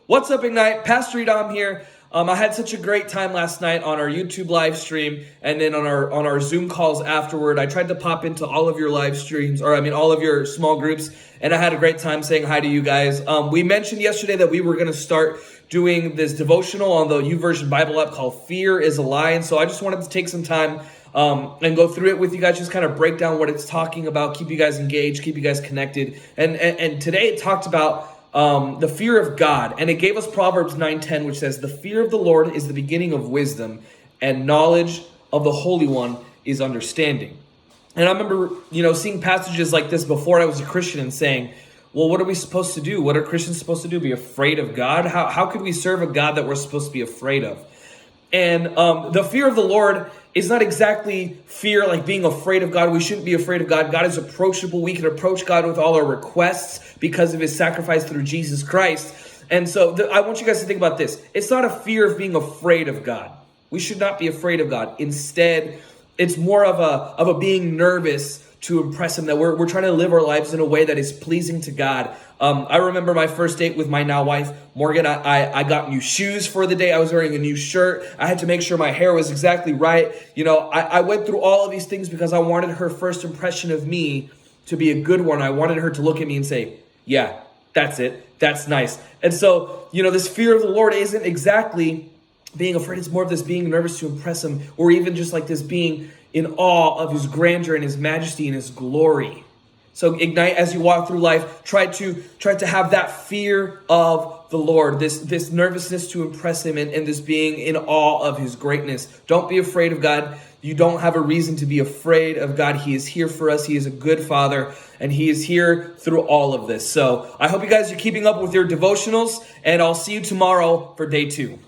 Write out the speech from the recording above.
What's up, Ignite? Pastor Hiram here. I had such a great time last night on our YouTube live stream and then on our Zoom calls afterward. I tried to pop into all of your live streams, all of your small groups, and I had a great time saying hi to you guys. We mentioned yesterday that we were going to start doing this devotional on the YouVersion Bible app called Fear Is A Lie, and so I just wanted to take some time and go through it with you guys, just kind of break down what it's talking about, keep you guys engaged, keep you guys connected. And today it talked about the fear of God, and it gave us Proverbs 9:10, which says, "The fear of the Lord is the beginning of wisdom, and knowledge of the Holy One is understanding." And I remember, seeing passages like this before I was a Christian and saying, well, what are we supposed to do? What are Christians supposed to do? Be afraid of God? How could we serve a God that we're supposed to be afraid of? And the fear of the Lord is not exactly fear like being afraid of God. We shouldn't be afraid of God. God is approachable. We can approach God with all our requests because of his sacrifice through Jesus Christ. And so I want you guys to think about this. It's not a fear of being afraid of God. We should not be afraid of God. Instead, it's more of a being nervous to impress him, that we're trying to live our lives in a way that is pleasing to God. I remember my first date with my now wife, Morgan. I got new shoes for the day. I was wearing a new shirt. I had to make sure my hair was exactly right. I went through all of these things because I wanted her first impression of me to be a good one. I wanted her to look at me and say, yeah, that's it. That's nice. And so, this fear of the Lord isn't exactly being afraid. It's more of this being nervous to impress him, or even just like this being in awe of his grandeur and his majesty and his glory. So Ignite, as you walk through life, try to have that fear of the Lord, this nervousness to impress him, and this being in awe of his greatness. Don't be afraid of God. You don't have a reason to be afraid of God. He is here for us. He is a good Father, and he is here through all of this. So I hope you guys are keeping up with your devotionals, and I'll see you tomorrow for day 2.